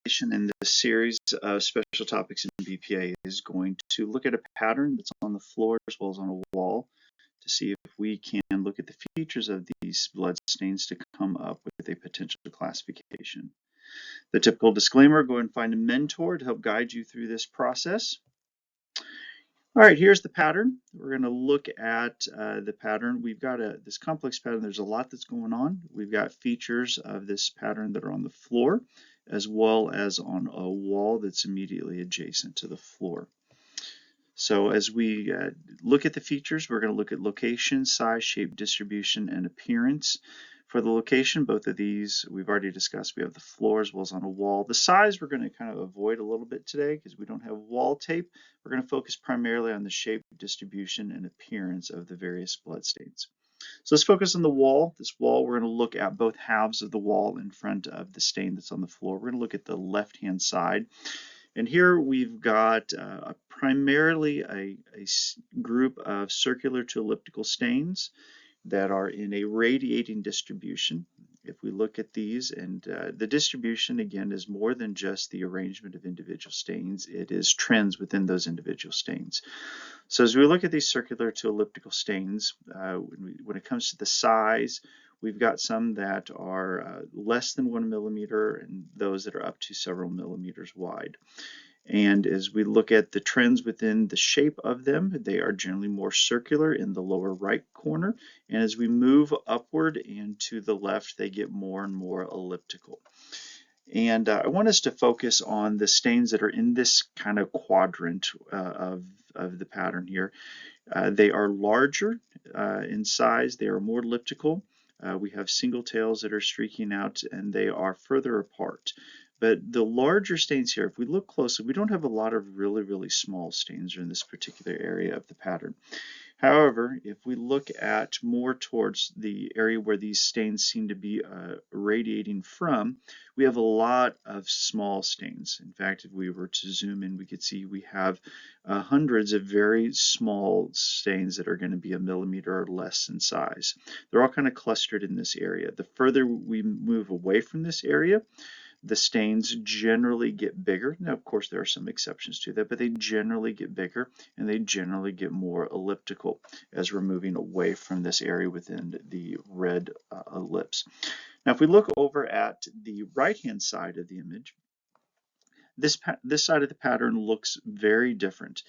in this series of special topics in BPA is going to look at a pattern that's on the floor as well as on a wall to see if we can look at the features of these blood stains to come up with a potential classification. The typical disclaimer: go and find a mentor to help guide you through this process. All right, here's the pattern. We're going to look at the pattern. We've got this complex pattern. There's a lot that's going on. We've got features of this pattern that are on the floor as well as on a wall that's immediately adjacent to the floor. So as we look at the features, we're going to look at location, size, shape, distribution, and appearance. For the location, both of these we've already discussed. We have the floor as well as on a wall. The size we're going to kind of avoid a little bit today because we don't have wall tape. We're going to focus primarily on the shape, distribution, and appearance of the various bloodstains. So let's focus on the wall. This wall, we're going to look at both halves of the wall in front of the stain that's on the floor. We're going to look at the left-hand side. And here we've got primarily a group of circular to elliptical stains that are in a radiating distribution. If we look at these, and the distribution again is more than just the arrangement of individual stains, it is trends within those individual stains. So as we look at these circular to elliptical stains, when it comes to the size, we've got some that are less than 1 millimeter and those that are up to several millimeters wide. And as we look at the trends within the shape of them, they are generally more circular in the lower right corner. And as we move upward and to the left, they get more and more elliptical. And I want us to focus on the stains that are in this kind of quadrant of the pattern here. They are larger in size, they are more elliptical. We have single tails that are streaking out and they are further apart. But the larger stains here, if we look closely, we don't have a lot of really small stains in this particular area of the pattern. However, if we look at more towards the area where these stains seem to be radiating from, we have a lot of small stains. In fact, if we were to zoom in, we could see we have hundreds of very small stains that are going to be a millimeter or less in size. They're all kind of clustered in this area. The further we move away from this area, the stains generally get bigger. Now, of course, there are some exceptions to that, but they generally get bigger and they generally get more elliptical as we're moving away from this area within the red ellipse. Now, if we look over at the right-hand side of the image, this side of the pattern looks very different.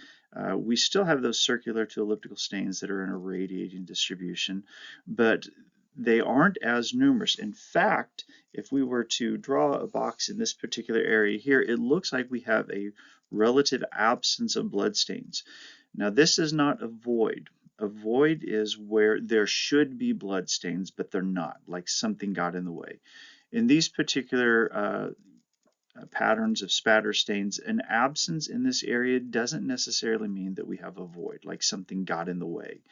We still have those circular to elliptical stains that are in a radiating distribution, but they aren't as numerous. In fact, if we were to draw a box in this particular area here, it looks like we have a relative absence of bloodstains. Now, this is not a void. A void is where there should be bloodstains, but they're not, like something got in the way. In these particular patterns of spatter stains, an absence in this area doesn't necessarily mean that we have a void, like something got in the way.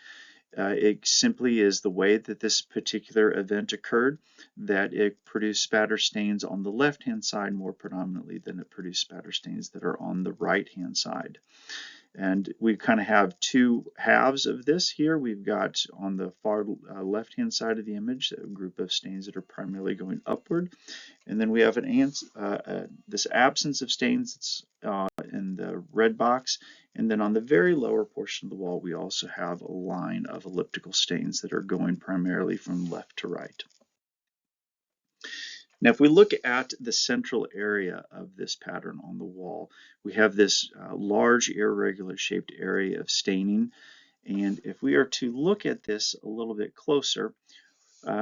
It simply is the way that this particular event occurred that it produced spatter stains on the left-hand side more predominantly than it produced spatter stains that are on the right-hand side. And we kind of have two halves of this here. We've got on the far left-hand side of the image a group of stains that are primarily going upward. And then we have this absence of stains that's in the red box. And then on the very lower portion of the wall, we also have a line of elliptical stains that are going primarily from left to right. Now, if we look at the central area of this pattern on the wall, we have this large irregular shaped area of staining. And if we are to look at this a little bit closer,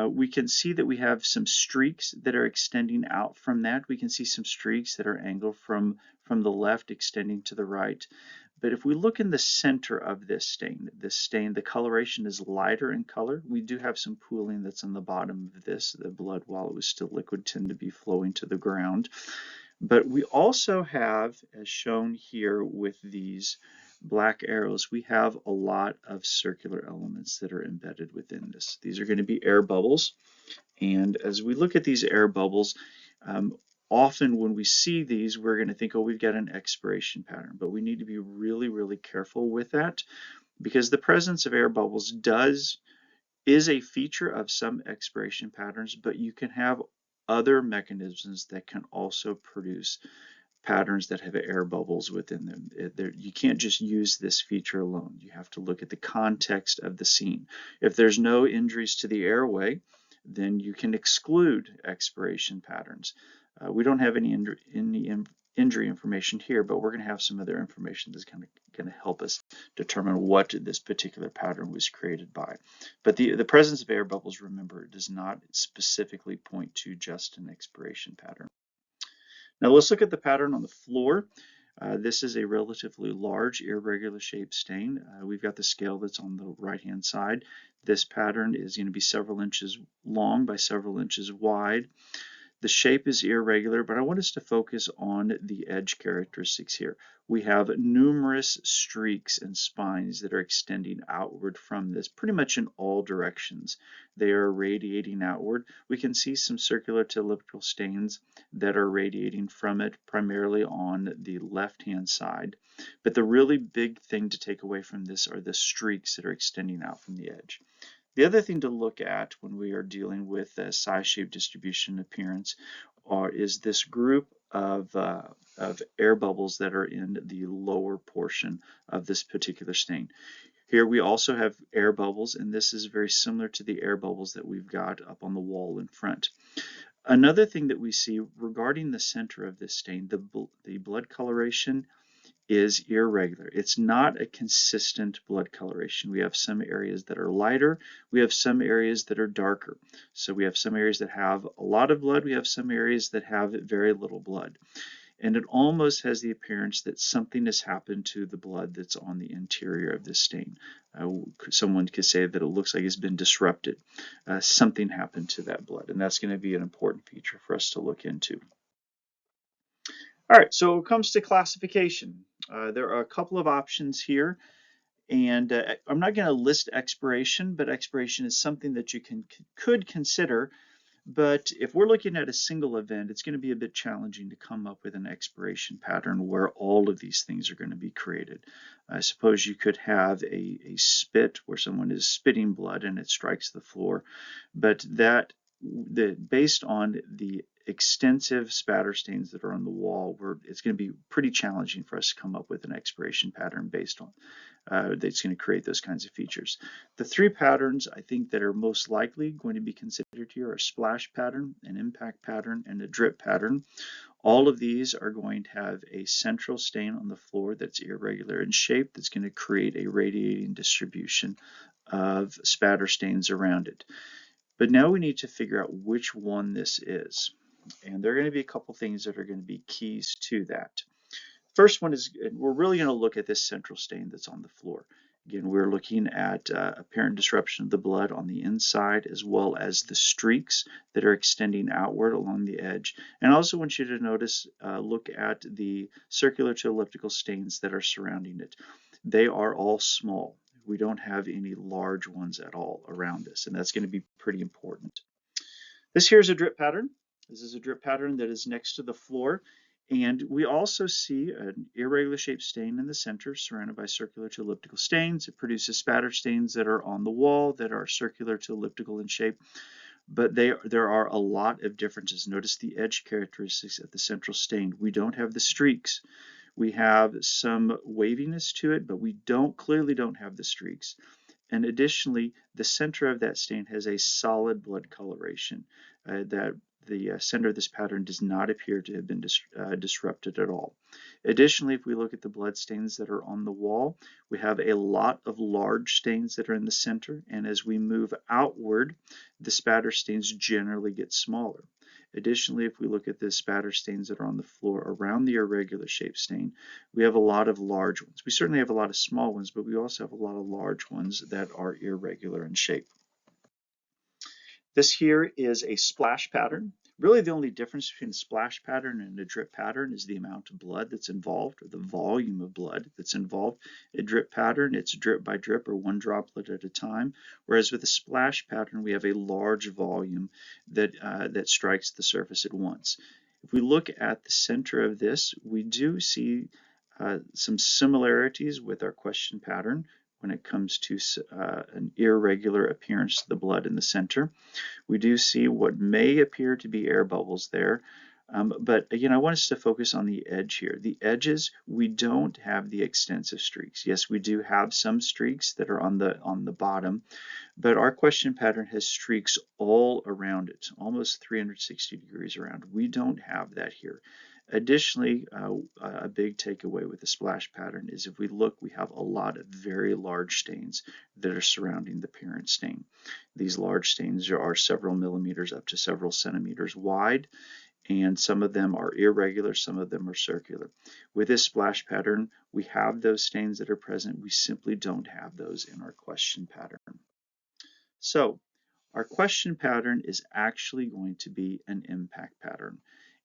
we can see that we have some streaks that are extending out from that. We can see some streaks that are angled from the left extending to the right. But if we look in the center of this stain, the coloration is lighter in color. We do have some pooling that's on the bottom of this. The blood, while it was still liquid, tended to be flowing to the ground. But we also have, as shown here with these black arrows, we have a lot of circular elements that are embedded within this. These are going to be air bubbles. And as we look at these air bubbles, often when we see these, we're going to think, oh, we've got an expiration pattern, but we need to be really careful with that because the presence of air bubbles is a feature of some expiration patterns, but you can have other mechanisms that can also produce patterns that have air bubbles within them. You can't just use this feature alone. You have to look at the context of the scene. If there's no injuries to the airway, then you can exclude expiration patterns. We don't have any injury information here, but we're going to have some other information that's going to help us determine what this particular pattern was created by. But the presence of air bubbles, remember, does not specifically point to just an expiration pattern. Now let's look at the pattern on the floor. This is a relatively large irregular shaped stain. We've got the scale that's on the right hand side. This pattern is going to be several inches long by several inches wide. The shape is irregular, but I want us to focus on the edge characteristics here. We have numerous streaks and spines that are extending outward from this, pretty much in all directions. They are radiating outward. We can see some circular to elliptical stains that are radiating from it, primarily on the left-hand side. But the really big thing to take away from this are the streaks that are extending out from the edge. The other thing to look at when we are dealing with size, shape, distribution, appearance is this group of air bubbles that are in the lower portion of this particular stain. Here we also have air bubbles, and this is very similar to the air bubbles that we've got up on the wall in front. Another thing that we see regarding the center of this stain, the blood coloration is irregular. It's not a consistent blood coloration. We have some areas that are lighter, we have some areas that are darker. So we have some areas that have a lot of blood, we have some areas that have very little blood. And it almost has the appearance that something has happened to the blood that's on the interior of this stain. Someone could say that it looks like it's been disrupted. Something happened to that blood, and that's going to be an important feature for us to look into. All right, so when it comes to classification, there are a couple of options here, and I'm not going to list expiration, but expiration is something that you could consider. But if we're looking at a single event, it's going to be a bit challenging to come up with an expiration pattern where all of these things are going to be created. I suppose you could have a spit where someone is spitting blood and it strikes the floor, but based on the extensive spatter stains that are on the wall, it's going to be pretty challenging for us to come up with an expiration pattern based on that's going to create those kinds of features. The three patterns I think that are most likely going to be considered here are a splash pattern, an impact pattern, and a drip pattern. All of these are going to have a central stain on the floor that's irregular in shape that's going to create a radiating distribution of spatter stains around it. But now we need to figure out which one this is. And there are going to be a couple things that are going to be keys to that. First one is, we're really going to look at this central stain that's on the floor. Again, we're looking at apparent disruption of the blood on the inside, as well as the streaks that are extending outward along the edge. And I also want you to notice, look at the circular to elliptical stains that are surrounding it. They are all small. We don't have any large ones at all around this, and that's going to be pretty important. This here is a drip pattern. This is a drip pattern that is next to the floor. And we also see an irregular shaped stain in the center surrounded by circular to elliptical stains. It produces spatter stains that are on the wall that are circular to elliptical in shape. But there are a lot of differences. Notice the edge characteristics of the central stain. We don't have the streaks. We have some waviness to it, but we clearly don't have the streaks. And additionally, the center of that stain has a solid blood coloration. That the center of this pattern does not appear to have been disrupted at all. Additionally, if we look at the blood stains that are on the wall, we have a lot of large stains that are in the center, and as we move outward, the spatter stains generally get smaller. Additionally, if we look at the spatter stains that are on the floor around the irregular shaped stain, we have a lot of large ones. We certainly have a lot of small ones, but we also have a lot of large ones that are irregular in shape. This here is a splash pattern. Really the only difference between a splash pattern and a drip pattern is the amount of blood that's involved, or the volume of blood that's involved. A drip pattern, it's drip by drip, or one droplet at a time, whereas with a splash pattern we have a large volume that strikes the surface at once. If we look at the center of this, we do see some similarities with our question pattern. when it comes to an irregular appearance to the blood in the center. We do see what may appear to be air bubbles there. But again, I want us to focus on the edge here. The edges, we don't have the extensive streaks. Yes, we do have some streaks that are on the bottom, but our question pattern has streaks all around it, almost 360 degrees around. We don't have that here. Additionally, a big takeaway with the splash pattern is if we look, we have a lot of very large stains that are surrounding the parent stain. These large stains are several millimeters up to several centimeters wide, and some of them are irregular, some of them are circular. With this splash pattern, we have those stains that are present. We simply don't have those in our question pattern. So our question pattern is actually going to be an impact pattern.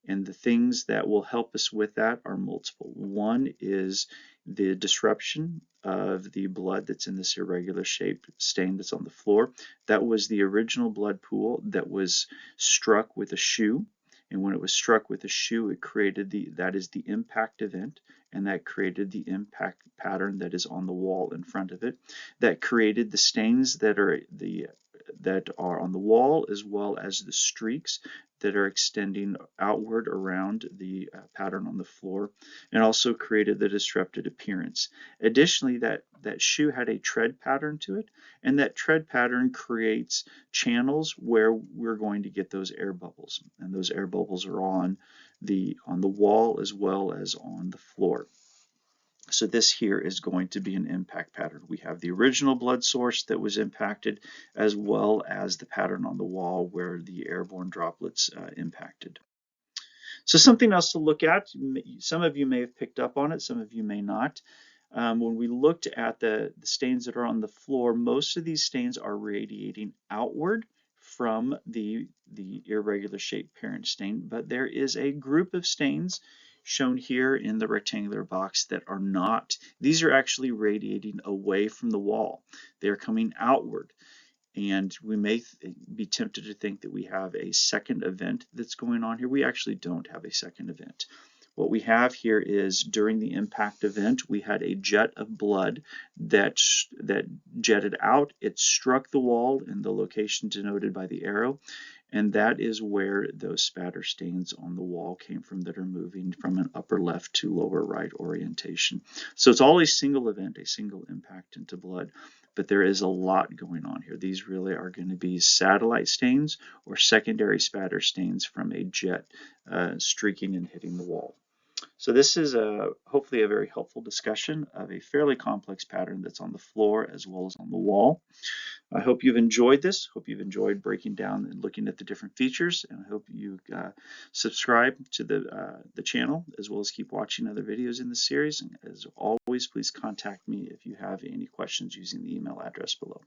And the things that will help us with that are multiple. One is the disruption of the blood that's in this irregular shaped stain that's on the floor. That was the original blood pool that was struck with a shoe. And when it was struck with a shoe, it created that is the impact event, and that created the impact pattern that is on the wall in front of it. That created the stains that are on the wall, as well as the streaks that are extending outward around the pattern on the floor, and also created the disrupted appearance. Additionally, that shoe had a tread pattern to it, and that tread pattern creates channels where we're going to get those air bubbles, and those air bubbles are on the wall as well as on the floor. So this here is going to be an impact pattern. We have the original blood source that was impacted, as well as the pattern on the wall where the airborne droplets impacted. So something else to look at, some of you may have picked up on it, some of you may not. When we looked at the stains that are on the floor, most of these stains are radiating outward from the irregular shaped parent stain, but there is a group of stains shown here in the rectangular box that are not. These are actually radiating away from the wall. They're coming outward. And we may be tempted to think that we have a second event that's going on here. We actually don't have a second event. What we have here is during the impact event, we had a jet of blood that jetted out. It struck the wall in the location denoted by the arrow, and that is where those spatter stains on the wall came from that are moving from an upper left to lower right orientation. So it's all a single event, a single impact into blood, but there is a lot going on here. These really are going to be satellite stains or secondary spatter stains from a jet streaking and hitting the wall. So this is hopefully a very helpful discussion of a fairly complex pattern that's on the floor as well as on the wall. I hope you've enjoyed this. Hope you've enjoyed breaking down and looking at the different features, and I hope you subscribe to the channel as well as keep watching other videos in the series. And as always, please contact me if you have any questions using the email address below.